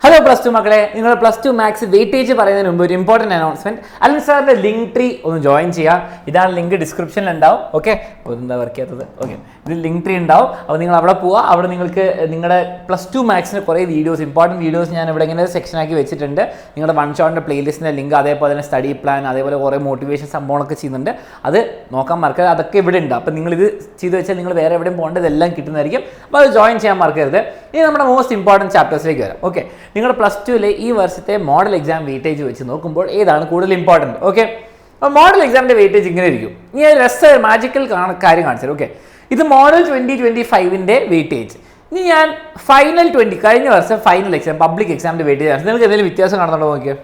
Hello plus two മക്കളെ, നിങ്ങൾ plus two maths weightage പറയുന്നതിന് മുമ്പ് ഒരു ഇമ്പോർട്ടൻറ്റ് അനൗൺസ്മെന്റ്. അലൻ സാറിന്റെ ലിങ്ക് ട്രീ ഒന്ന് ജോയിൻ ചെയ്യാം. ഇതാണ് ലിങ്ക് ഡിസ്ക്രിപ്ഷനിൽ ഉണ്ടാവും. ഓക്കെ, എന്താ വർക്ക് ചെയ്യാത്തത്? ഓക്കെ, ഇത് ലിങ്ക് ട്രീ ഉണ്ടാവും. അപ്പോൾ നിങ്ങൾ അവിടെ പോവുക. അവിടെ നിങ്ങൾക്ക് നിങ്ങളുടെ പ്ലസ് ടു മാത്സിന് കുറേ വീഡിയോസ്, ഇമ്പോർട്ടൻറ്റ് വീഡിയോസ് ഞാൻ ഇവിടെ ഇങ്ങനെ സെക്ഷനാക്കി വെച്ചിട്ടുണ്ട്. നിങ്ങളുടെ വൺ ഷോട്ടിൻ്റെ പ്ലേലിസ്റ്റിൻ്റെ ലിങ്ക്, അതേപോലെ തന്നെ സ്റ്റഡി പ്ലാൻ, അതേപോലെ കുറേ മോട്ടിവേഷൻ സംഭവങ്ങളൊക്കെ ചെയ്യുന്നുണ്ട്. അത് നോക്കാൻ മറക്കരുത്. അതൊക്കെ ഇവിടെ ഉണ്ട്. അപ്പോൾ നിങ്ങളിത് ചെയ്ത് വെച്ചാൽ നിങ്ങൾ വേറെ എവിടെയും പോകേണ്ടത് ഇതെല്ലാം കിട്ടുന്നതായിരിക്കും. അപ്പോൾ അത് ജോയിൻ ചെയ്യാൻ മറക്കരുത്. ഇനി നമ്മുടെ മോസ്റ്റ് ഇമ്പോർട്ടൻറ്റ് ചാപ്റ്റേഴ്സിലേക്ക് വരാം. ഓക്കെ, നിങ്ങളുടെ പ്ലസ് ടുവിലെ ഈ വർഷത്തെ മോഡൽ എക്സാം വെയിറ്റേജ് വെച്ച് നോക്കുമ്പോൾ ഏതാണ് കൂടുതൽ ഇമ്പോർട്ടൻറ്റ്? ഓക്കെ, അപ്പോൾ മോഡൽ എക്സാമിൻ്റെ വെയിറ്റേജ് ഇങ്ങനെ ഇരിക്കും. ഇനി രസം മാജിക്കൽ കാര്യം കാണിച്ചത്. ഓക്കെ, ഇത് മോഡൽ 2025ൻ്റെ വെയിറ്റേജ്. ഇനി ഞാൻ ഫൈനൽ 20 കഴിഞ്ഞ വർഷം ഫൈനൽ എക്സാം പബ്ലിക് എക്സാമിൻ്റെ വെയിറ്റേജ് ആണ്. നിങ്ങൾക്ക് എന്തെങ്കിലും വ്യത്യാസം കാണുന്നുണ്ടോ? നോക്കിയാൽ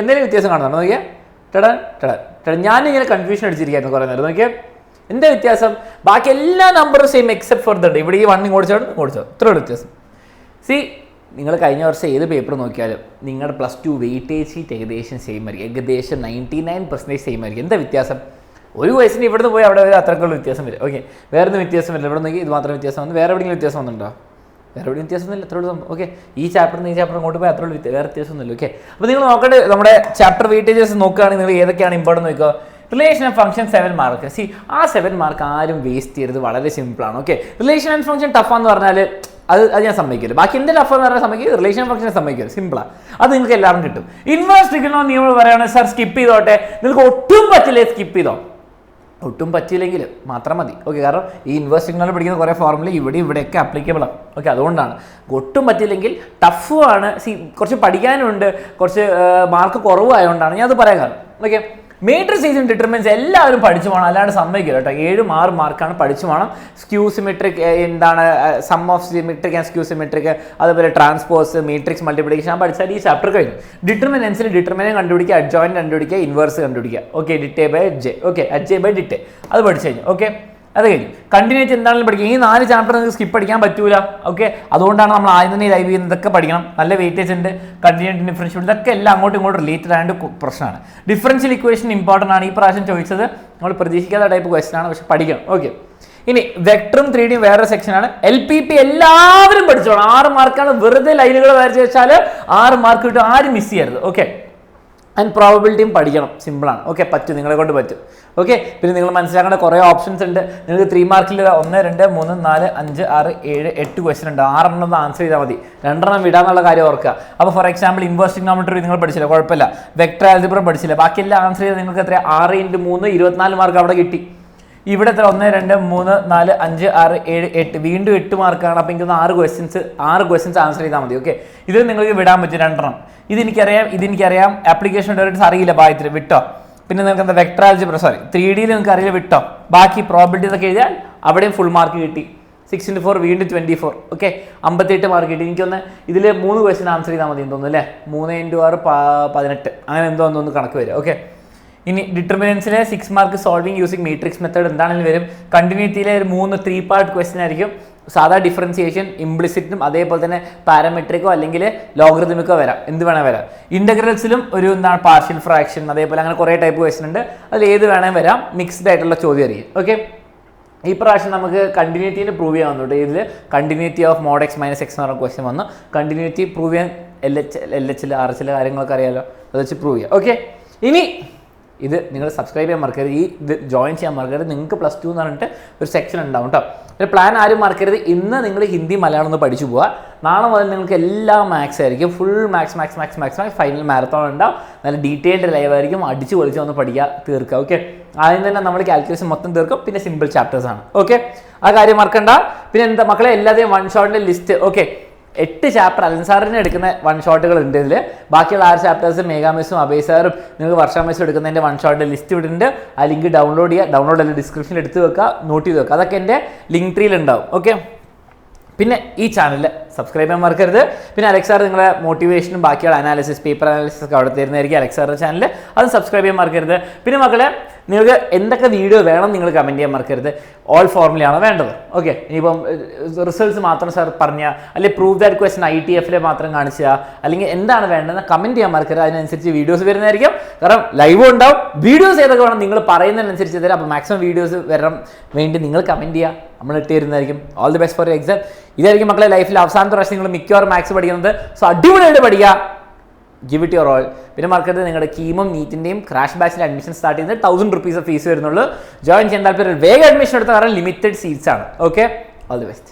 എന്തെങ്കിലും വ്യത്യാസം കാണുന്നുണ്ടോ? നോക്കിയാൽ ഞാനിങ്ങനെ കൺഫ്യൂഷൻ അടിച്ചിരിക്കുന്നു കുറേ നേരം. നോക്കിയാൽ എന്താ വ്യത്യാസം? ബാക്കി എല്ലാ നമ്പറും സെയിം എക്സെപ്റ്റ് ഫോർ ദ ഇവിടെ ഈ വണ്ണിങ് ഓടിച്ചോ ഇത്രയുള്ള വ്യത്യാസം. സി, നിങ്ങൾ കഴിഞ്ഞ വർഷം ഏത് പേപ്പർ നോക്കിയാലും നിങ്ങളുടെ പ്ലസ് ടു വെയിറ്റേജ് ഷീറ്റ് ഏകദേശം സെയിം ആയിരിക്കും. ഏകദേശം 99% സെയിം ആയിരിക്കും. എന്താ വ്യത്യാസം? ഒരു വയസ്സിന് ഇവിടുന്ന് പോയി അവിടെ വരെ അത്രക്കുള്ള വ്യത്യാസം വരും. ഓക്കെ, വേറെ ഒന്നും വ്യത്യാസം വരില്ല. ഇവിടെ നോക്കി ഇത് മാത്രം വ്യത്യാസം വന്നു. വേറെ എവിടെയെങ്കിലും വ്യത്യാസം വന്നിട്ടുണ്ടോ? വേറെ എവിടെയും വ്യത്യാസമൊന്നുമില്ല. അത്രയുള്ള ഓക്കെ, ഈ ചാപ്റ്ററിൽ നിന്ന് ഈ ചാപ്റ്റർ അങ്ങോട്ട് പോയി അത്രയുള്ള വേറെ വ്യത്യാസമൊന്നുമില്ല. ഓക്കെ, അപ്പോൾ നിങ്ങൾ നോക്കേണ്ട നമ്മുടെ ചാപ്റ്റർ വെയിറ്റേജസ് നോക്കുകയാണെങ്കിൽ നിങ്ങൾ ഏതൊക്കെയാണ് ഇമ്പോർട്ടൻ്റ് നോക്കുക. Relation and function 7 mark. C, ആ 7 മാർക്ക് ആരും വേസ്റ്റ് ചെയ്യരുത്. വളരെ സിമ്പിളാണ്. ഓക്കെ, റിലേഷൻ ആൻഡ് ഫംഗ്ഷൻ ടഫാന്ന് പറഞ്ഞാൽ അത് ഞാൻ സമ്മതിക്കില്ല. ബാക്കി എന്ത് ടഫ് എന്ന് പറഞ്ഞാൽ സമ്മതിക്കും, റിലേഷൻ ഫംഗ്ഷനെ സമ്മതിക്കില്ല. സിമ്പിളാണ്, അത് നിങ്ങൾക്ക് എല്ലാവരും കിട്ടും. ഇൻവേഴ്സ് ട്രിഗണോ നിങ്ങൾ പറയുകയാണെങ്കിൽ സാർ സ്കിപ്പ് ചെയ്തോട്ടെ, നിങ്ങൾക്ക് ഒട്ടും പറ്റില്ലേ സ്കിപ്പ് ചെയ്തോ. ഒട്ടും പറ്റിയില്ലെങ്കിൽ മാത്രം മതി. ഓക്കെ, കാരണം ഈ ഇൻവേഴ്സ് ട്രിഗണോയിൽ പഠിക്കുന്ന കുറേ ഫോർമുല ഇവിടെയൊക്കെ അപ്ലിക്കബിൾ ആണ്. ഓക്കെ, അതുകൊണ്ടാണ്. ഒട്ടും പറ്റിയില്ലെങ്കിൽ ടഫുമാണ്. സി, കുറച്ച് പഠിക്കാനുണ്ട്, കുറച്ച് മാർക്ക് കുറവായതുകൊണ്ടാണ് ഞാൻ അത് പറയാൻ കാരണം. ഓക്കെ, മേട്രിക്സ് ഈസും ഡിറ്റർമിനൻസ് എല്ലാവരും പഠിച്ചു പോകണം, അല്ലാണ്ട് സമ്മതിക്കില്ല കേട്ടോ. 7-6 മാർക്കാണ് പഠിച്ചു പോകണം. സ്ക്യൂ സിമെട്രിക് എന്താണ്, sum of symmetric and skew symmetric, അതുപോലെ ട്രാൻസ്പോസ്, മാട്രിക്സ് മൾട്ടിപ്ലിക്കേഷൻ പഠിച്ചാൽ ഈ ചാപ്റ്റർ കഴിഞ്ഞു. ഡിറ്റർമിനൻസിൽ ഡിറ്റർമിനൻ കണ്ടുപിടിക്കുക, അഡ്ജോയിന്റ് കണ്ടുപിടിക്കുക, ഇൻവേഴ്സ് കണ്ടുപിടിക്കുക. Okay, det A by adj A. Okay, adj A by det A അത് പഠിച്ചു കഴിഞ്ഞു. ഓക്കെ, അത് കഴിഞ്ഞു. കണ്ടിന്യൂറ്റി എന്താണെങ്കിലും പഠിക്കുക. ഈ 4 ചാപ്റ്റർ നിങ്ങൾക്ക് സ്കിപ്പ് പഠിക്കാൻ പറ്റൂല. ഓക്കെ, അതുകൊണ്ടാണ് നമ്മൾ ആദ്യം തന്നെ ലൈവ് ചെയ്യുന്നതൊക്കെ പഠിക്കണം. നല്ല വെയിറ്റേജ് ഉണ്ട്. കണ്ടിന്യൂറ്റി, ഡിഫറൻഷ്യൽ, ഇതൊക്കെ എല്ലാം അങ്ങോട്ടും ഇങ്ങോട്ടും റിലേറ്റഡ് ആയതുകൊണ്ട് പ്രശ്നമാണ്. ഡിഫറൻഷ്യൽ ഇക്വേഷൻ ഇമ്പോർട്ടൻ്റ് ആണ്. ഈ പ്രാവശ്യം ചോദിച്ചത് നമ്മൾ പ്രതീക്ഷിക്കാത്ത ടൈപ്പ് ക്വസ്റ്റൻ ആണ്, പക്ഷെ പഠിക്കണം. ഓക്കെ, ഇനി വെക്ടറും 3Dയും വേറെ സെക്ഷനാണ്. LPP എല്ലാവരും പഠിച്ചോളാം. 6 മാർക്കാണ്. വെറുതെ ലൈനുകൾ വരച്ച് വെച്ചാൽ 6 മാർക്ക് കിട്ടും. ആരും മിസ് ചെയ്യരുത്. ഓക്കെ, ആൻഡ് പ്രോബബിലിറ്റിയും പഠിക്കണം. സിമ്പിളാണ്. ഓക്കെ, പറ്റും, നിങ്ങളെ കൊണ്ട് പറ്റും. ഓക്കെ, പിന്നെ നിങ്ങൾ മനസ്സിലാക്കേണ്ട കുറേ ഓപ്ഷൻസ് ഉണ്ട്. നിങ്ങൾക്ക് 3 മാർക്കിൽ 1, 2, 3, 4, 5, 6, 7, 8 ക്വസ്റ്റൻ ഉണ്ട്. 6 ആൻസർ ചെയ്താൽ മതി. 2 വിടാന്നുള്ള കാര്യം ഓർക്കുക. അപ്പോൾ ഫോർ എക്സാമ്പിൾ ഇൻവേഴ്സ് ട്രിഗണോമെട്രി നിങ്ങൾ പഠിച്ചില്ല, കുഴപ്പമില്ല. വെക്ടർ ആൽജിബ്ര പഠിച്ചില്ല, ബാക്കിയെല്ലാം ആൻസർ ചെയ്താൽ നിങ്ങൾക്ക് എത്ര 6 × 3 24 മാർക്ക് അവിടെ കിട്ടി. ഇവിടെ എത്ര 1, 2, 3, 4, 5, 6, 7, 8 വീണ്ടും 8 മാർക്കാണ്. അപ്പോൾ എനിക്ക് 6 ക്വസ്റ്റ്യൻസ് ആൻസർ ചെയ്താൽ മതി. ഓക്കെ, ഇത് നിങ്ങൾക്ക് വിടാൻ പറ്റും 2. ഇതെനിക്കറിയാം. ആപ്ലിക്കേഷൻ ഡയറക്റ്റ് അറിയില്ല, ഭാഗ്യത്തിൽ വിട്ടോ. പിന്നെ നിങ്ങൾക്ക് എന്താ വെക്ടർ ആൽജിബ്ര 3Dയിൽ നിങ്ങൾക്ക് അറിയില്ല, വിട്ടോ. ബാക്കി പ്രോബിലിറ്റി ഒക്കെ എഴുതിയാൽ അവിടെയും ഫുൾ മാർക്ക് കിട്ടി. 6 × 4 വീണ്ടും 24. ഓക്കെ, 58 മാർക്ക് കിട്ടി. എനിക്കൊന്ന് ഇതിൽ 3 ക്വസ്റ്റ്യൻ ആൻസർ ചെയ്താൽ മതി എന്ന് തോന്നുന്നു അല്ലേ. 3 × 6 18 അങ്ങനെ എന്തോ ഒന്ന് കണക്ക് വരും. ഓക്കെ, ഇനി ഡിറ്റർമിനൻസിലെ 6 mark solving using matrix method എന്താണെങ്കിലും വരും. കണ്ടിന്യൂറ്റിയിലെ ഒരു 3 പാർട്ട് ക്വസ്റ്റ്യൻ ആയിരിക്കും. സാധാ ഡിഫറൻസിയേഷൻ, ഇംപ്ലിസിറ്റും, അതേപോലെ തന്നെ പാരാമെട്രിക്കോ അല്ലെങ്കിൽ ലോഗറിതമിക്കോ വരാം, എന്ത് വേണേൽ വരാം. ഇൻ്റഗ്രൽസിലും ഒരു പാർഷ്യൽ ഫ്രാക്ഷൻ, അതേപോലെ അങ്ങനെ കുറേ ടൈപ്പ് ക്വസ്റ്റ്യൻ ഉണ്ട്. അതിൽ ഏത് വേണേൽ വരാം. മിക്സ്ഡ് ആയിട്ടുള്ള ചോദ്യം ആയിരിക്കും. ഓക്കെ, ഈ പ്രാവശ്യം നമുക്ക് കണ്ടിന്യൂറ്റീനെ പ്രൂവ് ചെയ്യാൻ വന്നിട്ട് ഇതിൽ continuity of mod x - x എന്ന് പറഞ്ഞ ക്വസ്റ്റ്യൻ വന്നു. കണ്ടിന്യൂറ്റി പ്രൂവ് ചെയ്യാൻ LHL RHL കാര്യങ്ങളൊക്കെ അറിയാമല്ലോ, അത് വെച്ച് പ്രൂവ് ചെയ്യാം. ഓക്കെ, ഇനി ഇത് നിങ്ങൾ സബ്സ്ക്രൈബ് ചെയ്യാൻ മറക്കരുത്. ഇത് ജോയിൻ ചെയ്യാൻ മറക്കരുത്. നിങ്ങൾക്ക് പ്ലസ് 2 എന്ന് പറഞ്ഞിട്ട് ഒരു സെക്ഷൻ ഉണ്ടാവും കേട്ടോ. ഒരു പ്ലാൻ ആരും മറക്കരുത്. ഇന്ന് നിങ്ങൾ ഹിന്ദി മലയാളം ഒന്ന് പഠിച്ചു പോവുക. നാളെ മുതൽ നിങ്ങൾക്ക് എല്ലാ മാത്സ് ആയിരിക്കും. ഫുൾ മാത്സ് ഫൈനൽ മാരത്തോൺ ഉണ്ടാവും. നല്ല ഡീറ്റെയിൽഡ് ലൈവ് ആയിരിക്കും. അടിച്ച് പൊളിച്ച് ഒന്ന് പഠിക്കുക, തീർക്കുക. ഓക്കെ, ആദ്യം തന്നെ നമ്മൾ കാൽക്കുലേഷൻ മൊത്തം തീർക്കും. പിന്നെ സിമ്പിൾ ചാപ്റ്റേഴ്സ് ആണ്. ഓക്കെ, ആ കാര്യം മറക്കണ്ട. പിന്നെ എന്താ മക്കളെ, എല്ലാതെയും 1 ഷോട്ടിൻ്റെ ലിസ്റ്റ്. ഓക്കെ, 8 ചാപ്റ്റർ അലൻ സാറിന് എടുക്കുന്ന 1 ഷോട്ടുകൾ ഉണ്ട് ഇതിൽ. ബാക്കിയുള്ള 6 ചാപ്റ്റേഴ്സ് മേഘാമിസും അഭയ് സാറും നിങ്ങൾക്ക് വർഷാമിസും എടുക്കുന്നതിൻ്റെ 1 ഷോട്ടിൻ്റെ ലിസ്റ്റ് ഇവിടുണ്ട്. ആ ലിങ്ക് ഡൗൺലോഡ് ചെയ്യുക. ഡൗൺലോഡ് അല്ല, ഡിസ്ക്രിപ്ഷനിൽ എടുത്ത് വെക്കുക, നോട്ട് ചെയ്ത് വെക്കുക. അതൊക്കെ എൻ്റെ ലിങ്ക് ട്രീയിൽ ഉണ്ടാവും. ഓക്കെ, പിന്നെ ഈ ചാനൽ സബ്സ്ക്രൈബ് ചെയ്യാൻ മറക്കരുത്. പിന്നെ അലക്സ് സാർ നിങ്ങളെ മോട്ടിവേഷനും ബാക്കിയുള്ള അനാലിസിസ്, പേപ്പർ അനാലിസിസ് ഒക്കെ അവിടെ തരുന്നതായിരിക്കും അലക്സ് സാറിൻ്റെ ചാനൽ. അത് സബ്സ്ക്രൈബ് ചെയ്യാൻ മറക്കരുത്. പിന്നെ മക്കളെ നിങ്ങൾക്ക് എന്തൊക്കെ വീഡിയോ വേണം നിങ്ങൾ കമൻറ്റ് ചെയ്യാൻ മറക്കരുത്. ഓൾ ഫോർമുലയാണ് വേണ്ടത്. ഓക്കെ, ഇനിയിപ്പം റിസൾട്ട്സ് മാത്രം സാർ പറഞ്ഞ, അല്ലെങ്കിൽ പ്രൂവ് ദാറ്റ് ക്വസ്റ്റൻ ITF മാത്രം കാണിക്കുക, അല്ലെങ്കിൽ എന്താണ് വേണ്ടതെന്ന് കമൻറ്റ് ചെയ്യാൻ മറക്കരുത്. അതിനനുസരിച്ച് വീഡിയോസ് വരുന്നതായിരിക്കും. കാരണം ലൈവ് ഉണ്ടാവും, വീഡിയോസ് ഏതൊക്കെ വേണം നിങ്ങൾ പറയുന്നതിനനുസരിച്ച് തരാം. അപ്പോൾ മാക്സിമം വീഡിയോസ് വരാൻ വേണ്ടി നിങ്ങൾ കമൻറ്റ് ചെയ്യുക, നമ്മൾ ഇട്ട് തരുന്നതായിരിക്കും. All the best for exam. ഇതായിരിക്കും മക്കളെ ലൈഫിൽ അവസാനത്തെ പ്രാവശ്യം നിങ്ങൾ മിക്കവാറും മാത്സ് പഠിക്കുന്നത്. സോ അടിപൊളിയായിട്ട് പഠിക്കുക, ഗിവ് ഇറ്റ് യുവർ ഓൾ. പിന്നെ മറക്കരുത്, നിങ്ങളുടെ കീമും നീറ്റിൻ്റെയും ക്രാഷ് ബാച്ചിൻ്റെ അഡ്മിഷൻ സ്റ്റാർട്ട് ചെയ്യുന്നത് 1000 rupees ഫീസ് വരുന്നുള്ളൂ. ജോയിൻ ചെയ്യാൻ താല്പര്യം വേഗം അഡ്മിഷൻ എടുത്ത, കാരണം ലിമിറ്റഡ് സീറ്റ്സ് ആണ്. Okay, all the best.